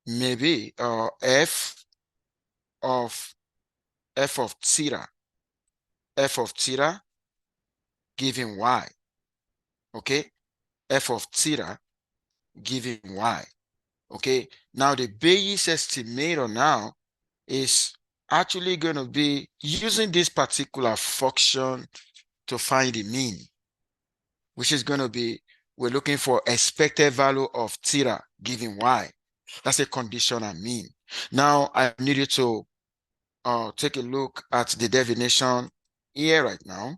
maybe of f of theta, given y. Okay, f of theta given y. Okay, now the Bayes estimator now is actually going to be using this particular function to find the mean, which is going to be, we're looking for expected value of theta given y. That's a conditional mean. Now I need you to take a look at the definition here right now.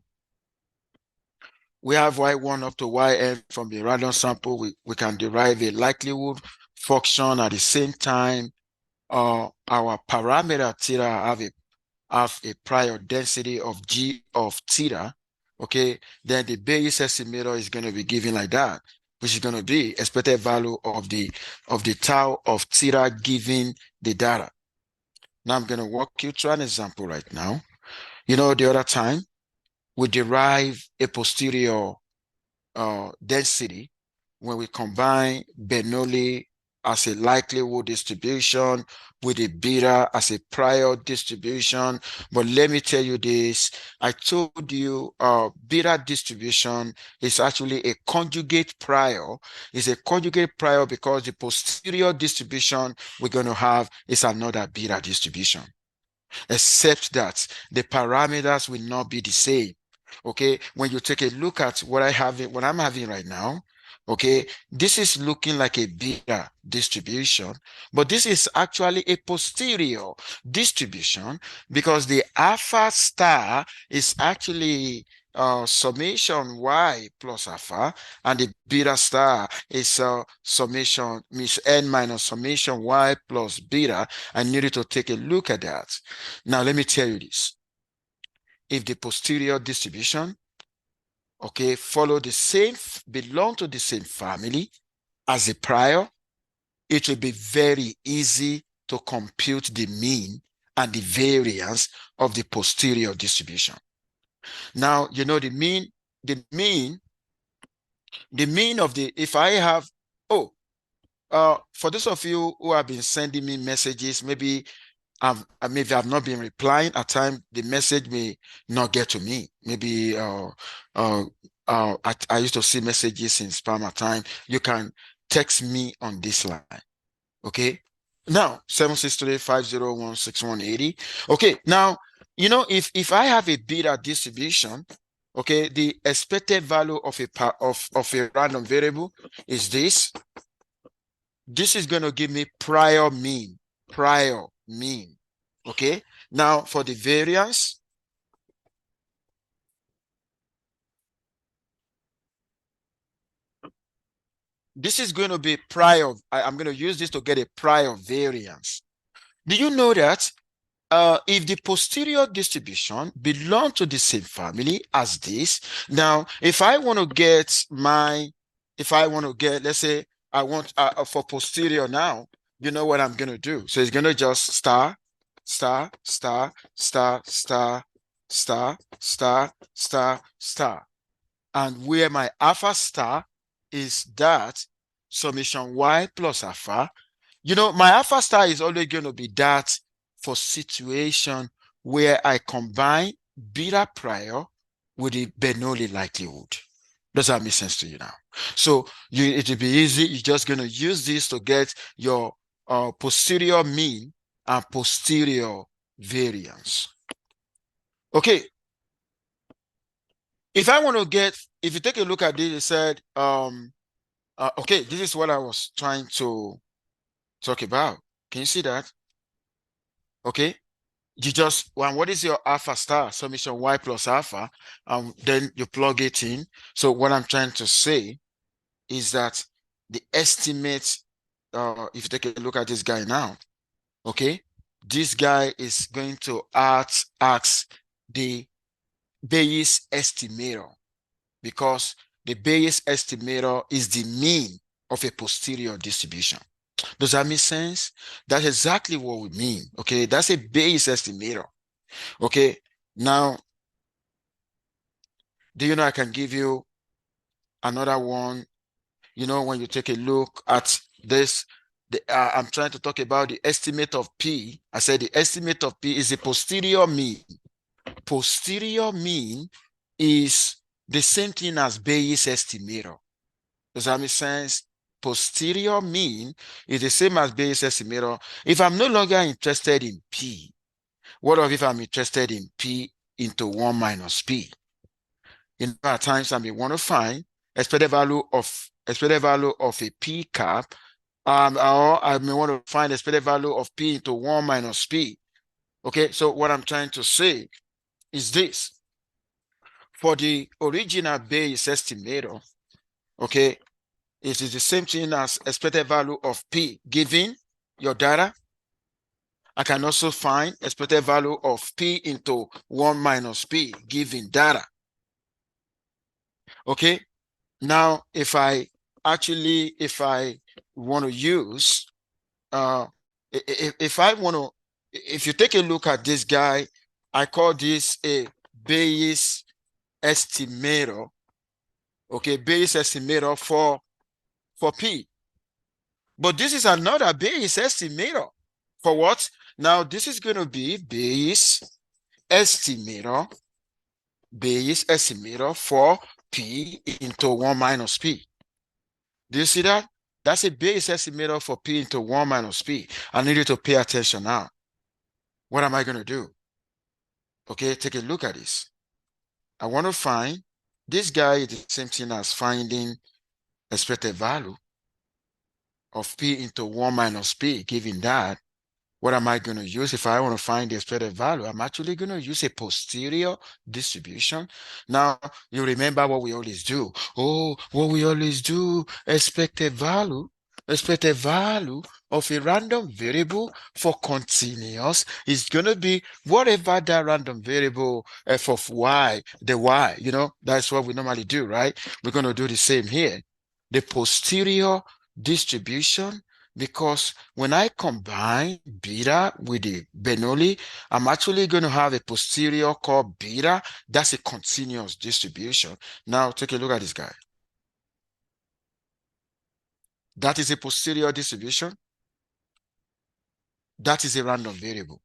We have y1 up to yn from the random sample. We can derive a likelihood function at the same time. Our parameter theta have a prior density of g of theta. Okay, then the Bayes estimator is going to be given like that, which is going to be expected value of the tau of theta given the data. Now I'm going to walk you through an example right now. You know, the other time we derive a posterior density when we combine Bernoulli as a likelihood distribution with a beta as a prior distribution. But let me tell you this, I told you beta distribution is actually a conjugate prior. It's a conjugate prior because the posterior distribution we're going to have is another beta distribution, except that the parameters will not be the same. Okay, when you take a look at what I'm having right now, okay, this is looking like a beta distribution, but this is actually a posterior distribution because the alpha star is actually summation y plus alpha, and the beta star is summation means n minus summation y plus beta. I needed to take a look at that. Now let me tell you this. If the posterior distribution, okay, belong to the same family as the prior, it will be very easy to compute the mean and the variance of the posterior distribution. Now, you know, the mean of the, if I have, for those of you who have been sending me messages, maybe I've not been replying. At times, the message may not get to me. Maybe I used to see messages in spam at time. You can text me on this line. Okay. Now, 763-501-6180. Okay. Now, you know, if I have a beta distribution, okay, the expected value of a random variable is this. This is going to give me prior mean. Okay, now for the variance, this is going to be prior. I'm going to use this to get a prior variance. Do you know that if the posterior distribution belong to the same family as this, now if I want to get let's say I want for posterior now, you know what I'm going to do? So it's going to just star, star, star, star, star, star, star, star, star. And where my alpha star is that summation y plus alpha, you know, my alpha star is always going to be that for situation where I combine beta prior with the Bernoulli likelihood. Does that make sense to you now? So it will be easy. You're just going to use this to get your posterior mean and posterior variance. Okay. If I want to get, if you take a look at this, it said, okay, this is what I was trying to talk about. Can you see that? Okay. You just, what is your alpha star? Summation y plus alpha. Then you plug it in. So what I'm trying to say is that the estimate, if you take a look at this guy now, okay, this guy is going to ask the Bayes estimator, because the Bayes estimator is the mean of a posterior distribution. Does that make sense? That's exactly what we mean. Okay, that's a Bayes estimator. Okay, now, do you know I can give you another one? You know, when you take a look at I'm trying to talk about the estimate of P. I said the estimate of P is the posterior mean. Posterior mean is the same thing as Bayes estimator. Does that make sense? Posterior mean is the same as Bayes estimator. If I'm no longer interested in P, what if I'm interested in P into 1 minus P? At times I may want to find expected value of a P cap, or I may want to find expected value of P into 1 minus P. Okay, so what I'm trying to say is this. For the original Bayes estimator, okay, it is the same thing as expected value of P given your data. I can also find expected value of P into 1 minus P given data. Okay, now if I want to use, if you take a look at this guy, I call this a Bayes estimator. Okay, Bayes estimator for P. But this is another Bayes estimator for what? Now this is going to be Bayes estimator for P into 1 minus P. Do you see that? That's a Bayes estimator for P into 1 minus P. I need you to pay attention now. What am I going to do? Okay, take a look at this. I want to find this guy is the same thing as finding expected value of P into 1 minus P. Given that, what am I going to use if I want to find the expected value? I'm actually going to use a posterior distribution. Now, you remember what we always do. Oh, what we always do, expected value of a random variable for continuous is going to be whatever that random variable f of y, the y, that's what we normally do, right? We're going to do the same here. The posterior distribution, because when I combine beta with the Bernoulli, I'm actually going to have a posterior called beta. That's a continuous distribution. Now take a look at this guy. That is a posterior distribution. That is a random variable.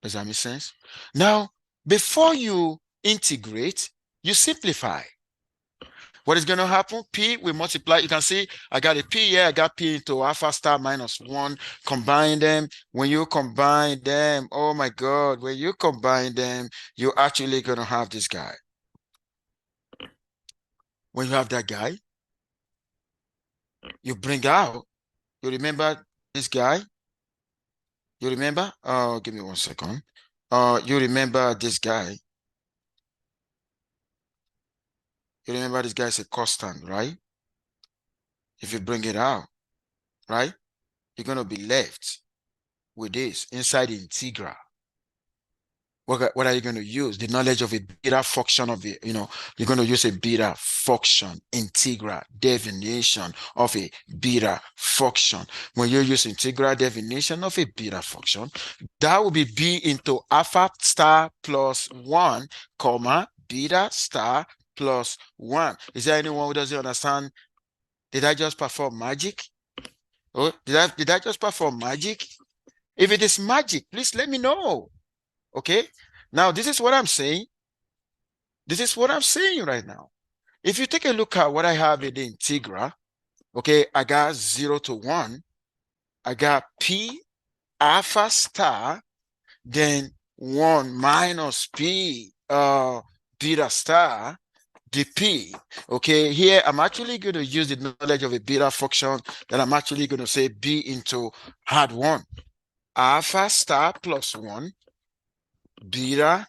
Does that make sense? Now, before you integrate, you simplify. What is going to happen? P will multiply. You can see I got a P here. I got P into alpha star minus 1. Combine them. When you combine them, oh my God, when you combine them, you're actually going to have this guy. When you have that guy, you bring out, you remember this guy? You remember? Give me 1 second. You remember this guy? You remember this guy is a constant, right? If you bring it out, right? You're going to be left with this inside the integral. What are you going to use? The knowledge of a beta function of it, you're going to use a beta function, integral definition of a beta function. When you use integral definition of a beta function, that will be B into alpha star plus 1, comma, beta star plus 1. Is there anyone who doesn't understand? Did I just perform magic? Oh, did I just perform magic? If it is magic, please let me know. Okay, now this is what I'm saying. This is what I'm saying right now. If you take a look at what I have in the integral, okay, I got 0 to 1. I got P alpha star, then 1 minus P beta star dp. Okay, here I'm actually going to use the knowledge of a beta function. Then I'm actually going to say B into hard 1. Alpha star plus 1. Beta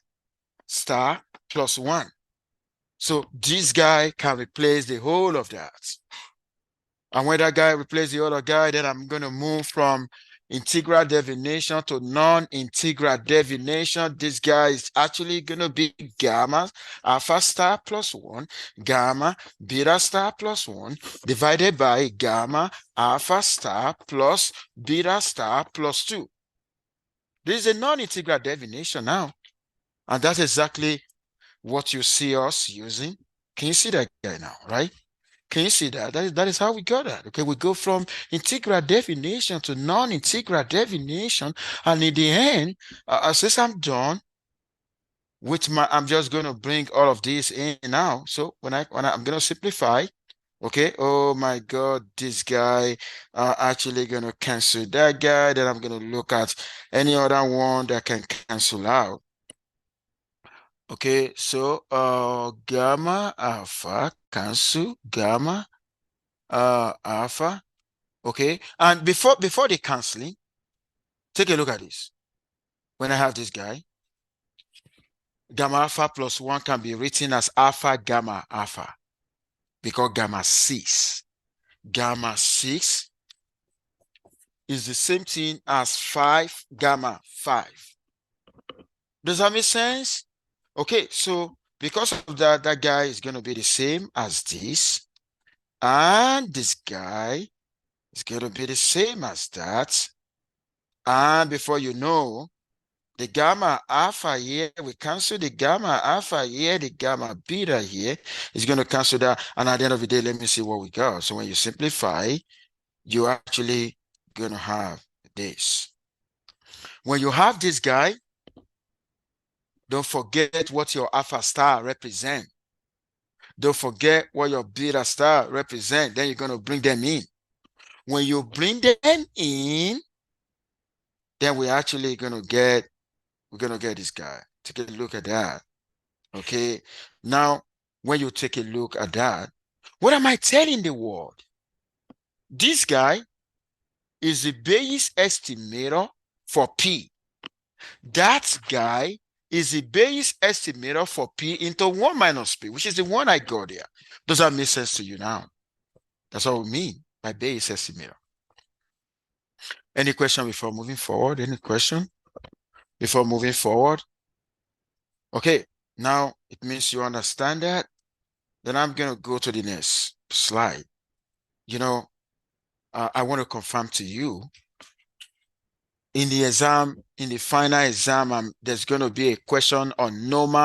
star plus 1. So this guy can replace the whole of that. And when that guy replaces the other guy, then I'm going to move from integral definition to non-integral definition. This guy is actually going to be gamma alpha star plus 1, gamma beta star plus 1, divided by gamma alpha star plus beta star plus 2. This is a non-integral definition now. And that's exactly what you see us using. Can you see that guy now, right? Can you see that? That is how we got that. Okay, we go from integral definition to non-integral definition, and in the end, since I'm done with I'm just going to bring all of this in now. So I'm going to simplify. Okay. Oh my God, this guy actually going to cancel that guy. Then I'm going to look at any other one that can cancel out. Okay, so gamma alpha cancel gamma alpha. Okay, and before the canceling, take a look at this. When I have this guy, gamma alpha plus 1 can be written as alpha gamma alpha because gamma 6. Gamma 6 is the same thing as 5 gamma 5. Does that make sense? Okay, so because of that, that guy is going to be the same as this. And this guy is going to be the same as that. And before you know, the gamma alpha here, we cancel the gamma alpha here, the gamma beta here is going to cancel that. And at the end of the day, let me see what we got. So when you simplify, you're actually going to have this. When you have this guy, don't forget what your alpha star represent. Don't forget what your beta star represent. Then you're going to bring them in. When you bring them in, then we're actually going to get this guy. Take a look at that. Okay. Now, when you take a look at that, what am I telling the world? This guy is the Bayes estimator for P. That guy is the Bayes estimator for P into 1 minus P, which is the one I got there. Does that make sense to you now? That's what we mean by Bayes estimator. Any question before moving forward? Any question before moving forward? Okay, now it means you understand that. Then I'm going to go to the next slide. You know, I want to confirm to you in the exam, in the final exam, there's going to be a question on normal